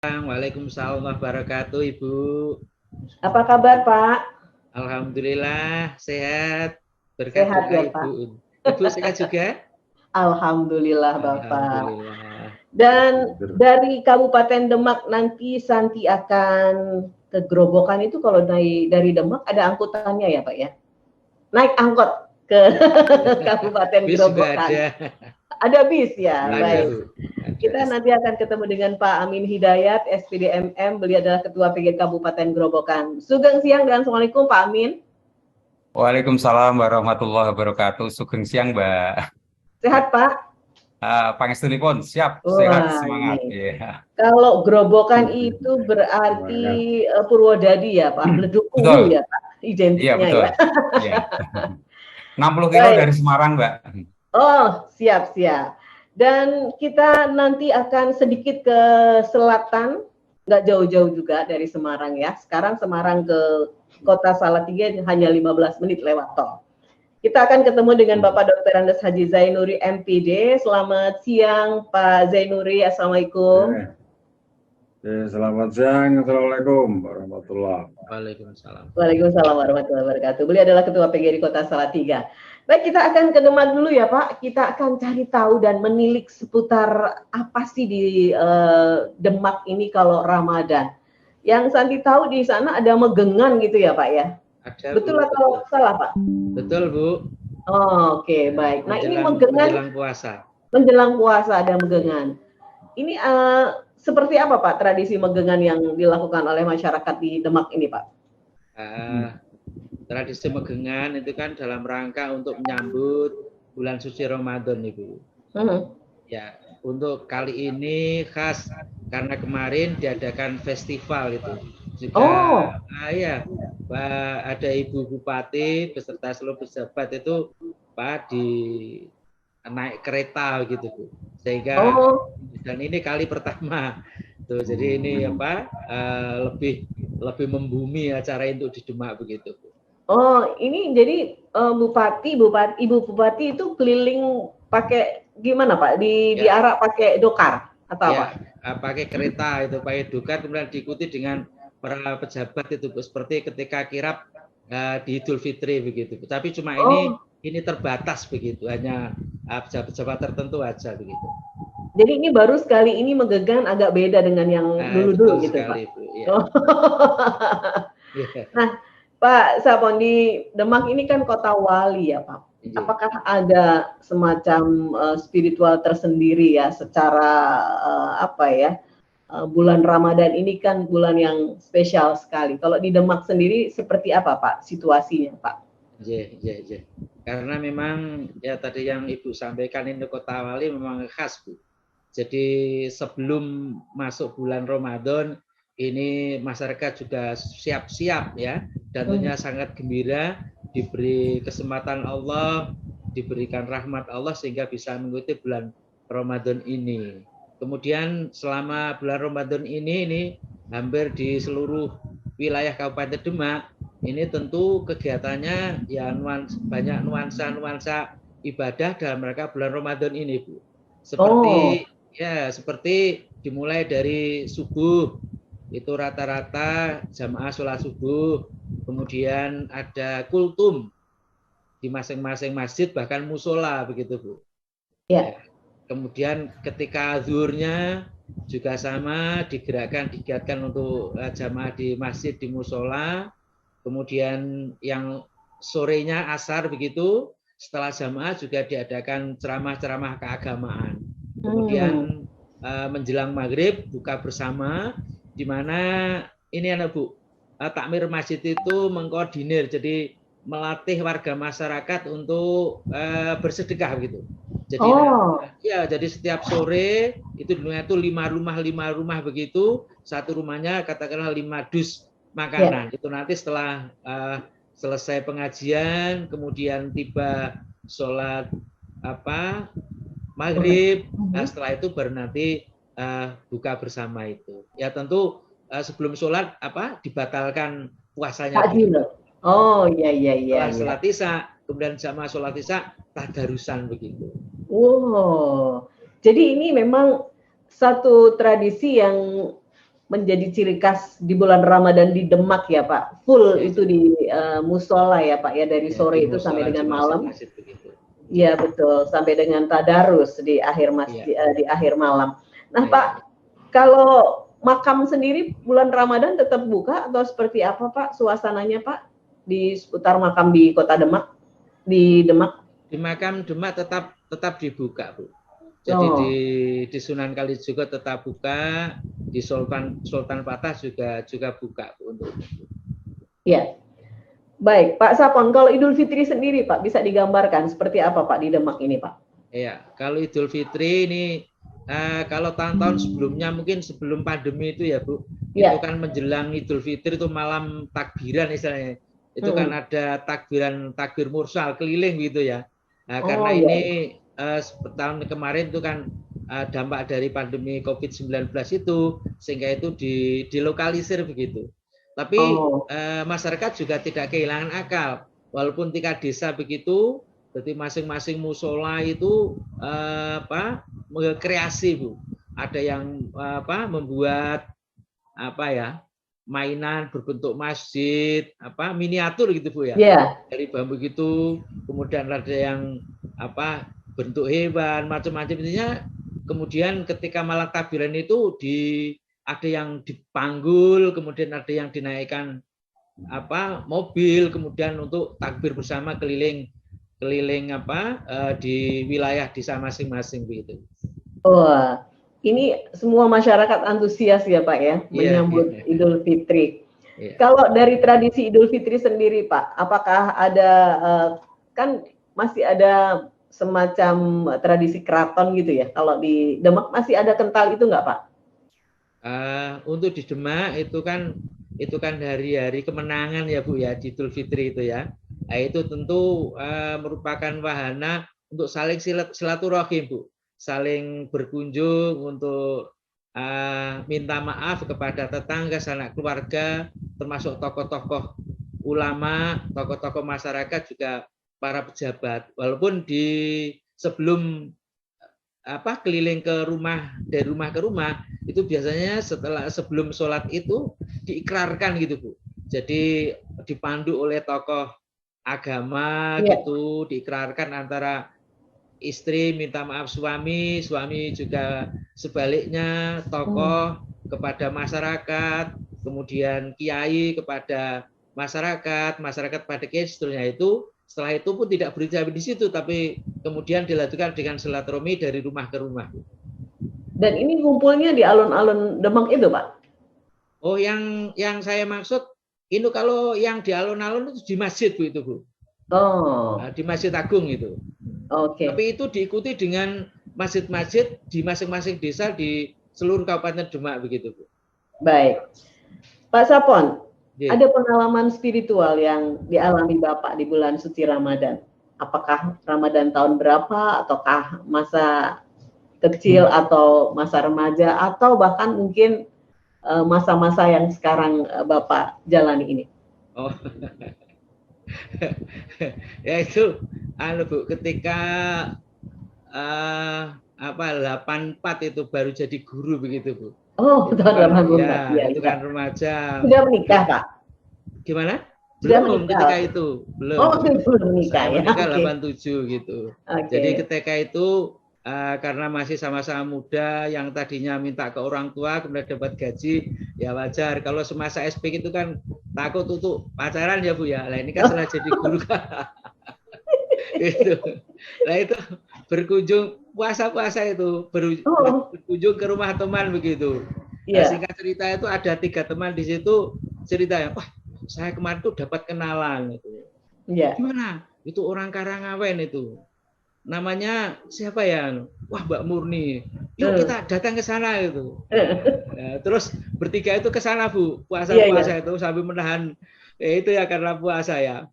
Waalaikumsalam warahmatullahi wabarakatuh, Ibu. Apa kabar, Pak? Alhamdulillah sehat. Berkat Sehat doa ya, Pak? Ibu. Ibu sehat juga? Alhamdulillah, Bapak. Alhamdulillah. Dan dari Kabupaten Demak nanti Santi akan ke Grobogan itu kalau dari Demak ada angkutannya ya, Pak ya? Naik angkot ke Kabupaten Bis juga Grobogan. ada. Ada bis ya, Ada, baik. Bu. Ada. Kita nanti akan ketemu dengan Pak Amin Hidayat, SPDMM. Beliau adalah Ketua PG Kabupaten Grobogan. Sugeng siang dan Assalamualaikum Pak Amin. Waalaikumsalam warahmatullahi wabarakatuh. Sugeng siang, Mbak. Sehat, Pak? Pangestunipun, siap, sehat, Wah, semangat. ini. Yeah. Kalau Grobogan itu berarti Purwodadi ya Pak, Bleduk Ungu ya Pak, Iya, identiknya betul. ya. Iya. 60 kilo Baik. dari Semarang, Mbak. Oh, siap-siap. Dan kita nanti akan sedikit ke selatan, nggak jauh-jauh juga dari Semarang ya. Sekarang Semarang ke Kota Salatiga hanya 15 menit lewat tol. Kita akan ketemu dengan Bapak Dr. Andes Haji Zainuri MPD. Selamat siang Pak Zainuri, Assalamualaikum. Selamat siang, Assalamualaikum warahmatullahi wabarakatuh. Waalaikumsalam. Waalaikumsalam warahmatullahi wabarakatuh. Beliau adalah Ketua PGRI Kota Salatiga. Baik, kita akan ke Demak dulu ya Pak. Kita akan cari tahu dan menilik seputar apa sih di Demak ini kalau Ramadan. Yang Santi tahu di sana ada megengan gitu ya Pak ya? Ada, Betul Bu. atau salah Pak? Betul, Bu. Oh, oke, baik. Nah, ini megengan menjelang puasa. Menjelang puasa ada megengan. Ini seperti apa Pak tradisi megengan yang dilakukan oleh masyarakat di Demak ini Pak? Tradisi megengan itu kan dalam rangka untuk menyambut bulan suci Ramadan, Ibu. Ya, untuk kali ini khas karena kemarin diadakan festival itu. Juga ya, ada Ibu Bupati beserta seluruh pejabat itu Pak naik kereta gitu, Bu. Sehingga dan ini kali pertama. Tuh, jadi ini lebih membumi acara itu di Demak begitu, Bu. Oh, ini jadi Ibu Bupati itu keliling pakai gimana Pak? Diarak pakai dokar atau apa? Pakai kereta itu, pakai dokar, kemudian diikuti dengan para pejabat itu, Bu, seperti ketika kirap di Idul Fitri begitu. Tapi cuma ini terbatas begitu, hanya pejabat-pejabat tertentu aja begitu. Jadi ini baru sekali ini megengan agak beda dengan yang dulu-dulu gitu sekali, Pak. Bu, ya. Nah, Pak Sapon, di Demak ini kan kota wali ya Pak. Apakah ada semacam spiritual tersendiri ya secara bulan Ramadan ini kan bulan yang spesial sekali. Kalau di Demak sendiri seperti apa Pak situasinya Pak? Iya. Karena memang ya tadi yang Ibu sampaikan ini kota wali memang khas, Bu. Jadi sebelum masuk bulan Ramadan ini masyarakat juga siap-siap ya, dan tentunya sangat gembira diberi kesempatan Allah, diberikan rahmat Allah sehingga bisa mengikuti bulan Ramadan ini. Kemudian selama bulan Ramadan ini hampir di seluruh wilayah Kabupaten Demak ini tentu kegiatannya ya banyak nuansa ibadah dalam rangka bulan Ramadan ini, Bu. Seperti dimulai dari subuh itu rata-rata jamaah sholat subuh, kemudian ada kultum di masing-masing masjid bahkan musola begitu, Bu. Ya. Kemudian ketika zuhurnya juga sama digiatkan untuk jamaah di masjid di musola. Kemudian yang sorenya asar begitu, setelah jamaah juga diadakan ceramah-ceramah keagamaan. Kemudian menjelang maghrib buka bersama, di mana ini Bu, takmir masjid itu mengkoordinir, jadi melatih warga masyarakat untuk bersedekah gitu. Jadi jadi setiap sore itu dunia itu 5 rumah begitu, satu rumahnya katakanlah 5 dus makanan. Itu nanti setelah selesai pengajian, kemudian tiba sholat maghrib, setelah itu baru nanti buka bersama itu. Ya tentu sebelum sholat dibatalkan puasanya. Oh iya. Sholat isya, kemudian jamaah sholat isya tadarusan begitu. Wow, jadi ini memang satu tradisi yang menjadi ciri khas di bulan Ramadan di Demak ya Pak. Full Ya, itu di musola ya Pak ya, dari ya, sore di itu sampai musola dengan di malam. masjid begitu. Iya betul, sampai dengan tadarus di akhir Iya. di akhir malam. Nah Iya. Pak, kalau makam sendiri bulan Ramadan tetap buka atau seperti apa Pak suasananya Pak di seputar makam di Kota Demak, di Demak? Di makam Demak tetap dibuka, Bu. Jadi Oh, di Sunan Kalijaga tetap buka, di Sultan Patah juga buka, Bu, untuk. ya. Baik, Pak Sapon, kalau Idul Fitri sendiri Pak bisa digambarkan seperti apa Pak di Demak ini Pak? Ya, kalau Idul Fitri ini kalau tahun-tahun sebelumnya mungkin sebelum pandemi itu ya Bu, Ya. itu kan menjelang Idul Fitri itu malam takbiran istilahnya. Itu kan ada takbir mursal keliling gitu ya. Nah, karena ini tahun kemarin itu kan dampak dari pandemi COVID-19 itu, sehingga itu dilokalisir begitu. Tapi masyarakat juga tidak kehilangan akal, walaupun tingkat desa begitu, jadi masing-masing musola itu kreasi Bu. Ada yang membuat mainan berbentuk masjid, miniatur gitu Bu ya. Yeah. Dari bambu gitu, kemudian ada yang bentuk hewan, macam-macam intinya. Kemudian ketika malam takbiran itu ada yang dipanggul, kemudian ada yang dinaikkan mobil, kemudian untuk takbir bersama keliling di wilayah desa masing-masing begitu. Oh, ini semua masyarakat antusias ya Pak ya, menyambut Idul Fitri. Kalau dari tradisi Idul Fitri sendiri Pak, apakah ada kan masih ada semacam tradisi keraton gitu ya? Kalau di Demak masih ada kental itu nggak Pak? Untuk di Demak itu kan hari-hari kemenangan ya Bu ya, di Idul Fitri itu ya. Nah, itu tentu merupakan wahana untuk saling silaturahim Bu, saling berkunjung untuk minta maaf kepada tetangga, sanak keluarga, termasuk tokoh-tokoh ulama, tokoh-tokoh masyarakat, juga para pejabat. Walaupun sebelum keliling ke rumah, dari rumah ke rumah, itu biasanya sebelum sholat itu diikrarkan gitu Bu. Jadi dipandu oleh tokoh agama gitu, diikrarkan antara istri minta maaf suami juga sebaliknya, tokoh kepada masyarakat, kemudian kiai kepada masyarakat pada kiai, seterusnya itu. Setelah itu pun tidak berhenti di situ, tapi kemudian dilakukan dengan silaturahmi dari rumah ke rumah. Dan ini ngumpulnya di alun-alun Demak itu, Pak? Oh, yang saya maksud ini kalau yang di alun-alun itu di masjid Bu, itu Bu. Oh. Di Masjid Agung itu. Oke. Tapi itu diikuti dengan masjid-masjid di masing-masing desa di seluruh Kabupaten Demak begitu Bu. Baik. Pak Sapon, ada pengalaman spiritual yang dialami Bapak di bulan suci Ramadan? Apakah Ramadan tahun berapa, ataukah masa kecil atau masa remaja, atau bahkan mungkin masa-masa yang sekarang Bapak jalani ini? Oh, ya itu, Bu, ketika 84 itu baru jadi guru begitu Bu. Oh, tahun 84. Ya, itu kan remaja. Sudah menikah, Pak? Gimana? Sudah belum menikah. Ketika itu belum. Oh, belum menikah ya. Menikah 87 gitu. Jadi ketika itu karena masih sama-sama muda, yang tadinya minta ke orang tua kemudian dapat gaji, ya wajar. Kalau semasa SP itu kan takut untuk pacaran ya Bu ya. Nah ini kan setelah jadi guru itu. Nah itu berkunjung puasa-puasa itu berkunjung ke rumah teman begitu. Nah, singkat cerita itu ada 3 teman di situ ceritanya, wah saya kemarin tuh dapat kenalan itu. Gimana? Itu orang Karangawen itu. Namanya siapa ya? Wah Mbak Murni. Yuk kita datang ke sana itu. Nah, terus bertiga itu ke sana Bu, puasa-puasa itu sambil menahan itu ya karena puasa ya.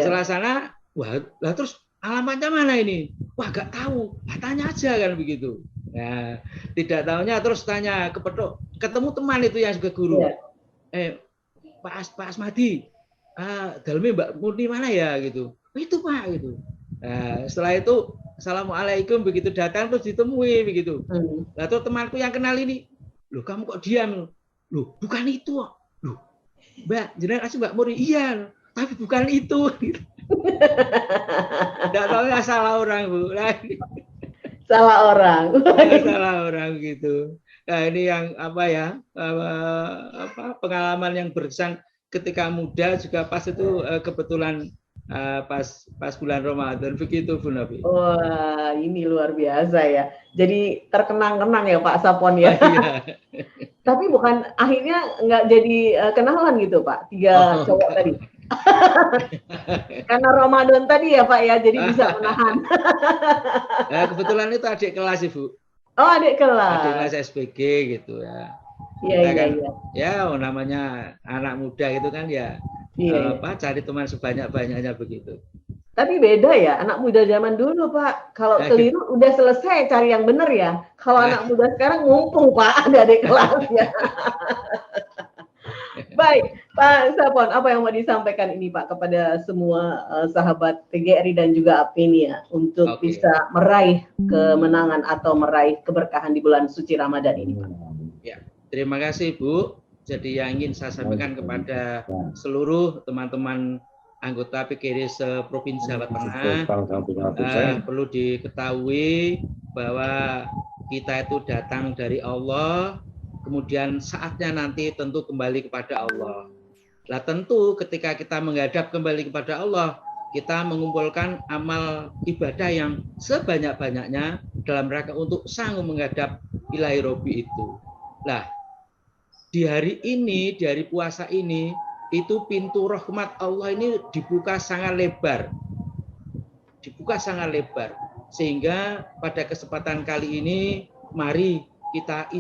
Setelah sana, wah lah terus alamatnya mana ini? Wah gak tahu, tanya aja kan begitu. Nah, tidak tahunya terus tanya ketemu teman itu yang juga guru. Pak Asmadi, dalamnya Mbak Murni mana ya gitu. Itu Pak gitu. Nah, setelah itu assalamualaikum begitu datang terus ditemui begitu. Nah terus temanku yang kenal ini, loh kamu kok diam? Loh, bukan itu. Loh, Mbak, jenengan asli Mbak Muri. Iya, tapi bukan itu. Tidak tahu ya, salah orang, Bu. Nah, Salah orang. salah orang gitu. Nah, ini yang pengalaman yang berkesan ketika muda juga pas itu kebetulan pas bulan Ramadan begitu, Bu Nabi. Wah, ini luar biasa ya. Jadi terkenang-kenang ya Pak Sapon ya. Iya. Tapi bukan akhirnya nggak jadi kenalan gitu Pak, 3 cowok tadi. Karena Ramadan tadi ya Pak ya, jadi bisa menahan. Nah, kebetulan itu adik kelas Ibu. Oh, adik Adik kelas. kelas SPG gitu ya. Iya, Kita iya, kan iya. ya namanya anak muda gitu kan ya. Iya, iya. Cari teman sebanyak-banyaknya begitu. Tapi beda ya, anak muda zaman dulu Pak. Kalau keliru udah selesai cari yang benar ya. Kalau anak muda sekarang mumpung Pak, ada adik kelasnya. Baik, Pak Sapon, apa yang mau disampaikan ini Pak kepada semua sahabat TGRI dan juga Apinia untuk bisa meraih kemenangan atau meraih keberkahan di bulan suci Ramadan ini Pak? Ya, terima kasih Bu. Jadi yang ingin saya sampaikan kepada seluruh teman-teman anggota PGRI seprovinsi Jawa Tengah, perlu diketahui bahwa kita itu datang dari Allah, kemudian saatnya nanti tentu kembali kepada Allah. Nah tentu ketika kita menghadap kembali kepada Allah, kita mengumpulkan amal ibadah yang sebanyak-banyaknya dalam rangka untuk sanggup menghadap Ilahi Robbi itu. Nah, di hari ini, di hari puasa ini, itu pintu rahmat Allah ini dibuka sangat lebar. Dibuka sangat lebar. Sehingga pada kesempatan kali ini, mari kita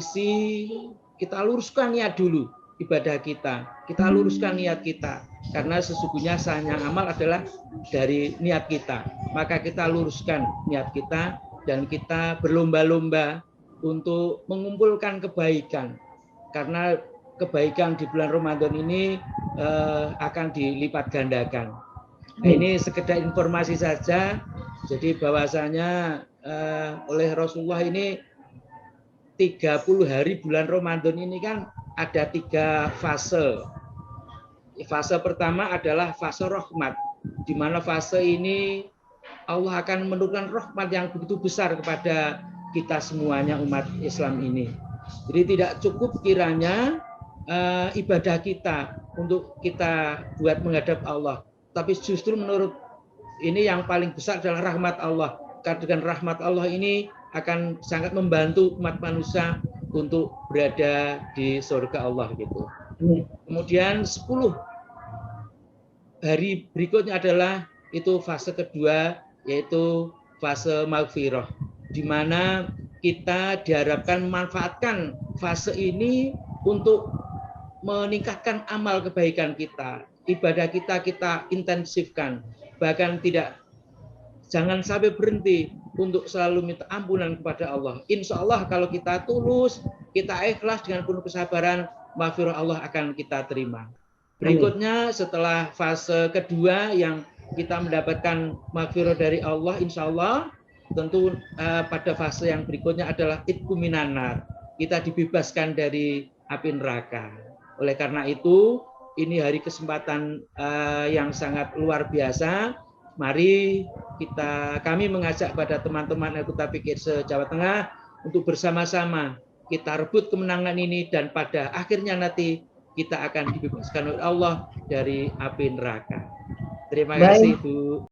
kita luruskan niat dulu ibadah kita. Kita luruskan niat kita. Karena sesungguhnya sahnya amal adalah dari niat kita. Maka kita luruskan niat kita dan kita berlomba-lomba untuk mengumpulkan kebaikan. Karena kebaikan di bulan Ramadan ini akan dilipat gandakan. Nah, ini sekedar informasi saja. Jadi bahwasanya oleh Rasulullah ini 30 hari bulan Ramadan ini kan ada 3 fase. Fase pertama adalah fase rahmat, di mana fase ini Allah akan menurunkan rahmat yang begitu besar kepada kita semuanya umat Islam ini. Jadi tidak cukup kiranya ibadah kita untuk kita buat menghadap Allah, tapi justru menurut ini yang paling besar adalah rahmat Allah. Karena dengan rahmat Allah ini akan sangat membantu umat manusia untuk berada di surga Allah gitu. Kemudian 10 hari berikutnya adalah itu fase kedua, yaitu fase maghfirah, di mana kita diharapkan memanfaatkan fase ini untuk meningkatkan amal kebaikan kita, ibadah kita intensifkan, bahkan jangan sampai berhenti untuk selalu minta ampunan kepada Allah. Insya Allah kalau kita tulus, kita ikhlas dengan penuh kesabaran, maghfirah Allah akan kita terima. Berikutnya setelah fase kedua yang kita mendapatkan maghfirah dari Allah, insya Allah tentu pada fase yang berikutnya adalah itqu minan nar. Kita dibebaskan dari api neraka. Oleh karena itu, ini hari kesempatan yang sangat luar biasa. Mari kami mengajak pada teman-teman anggota PGRI se-Jawa Tengah untuk bersama-sama kita rebut kemenangan ini dan pada akhirnya nanti kita akan dibebaskan oleh Allah dari api neraka. Terima kasih, Bu.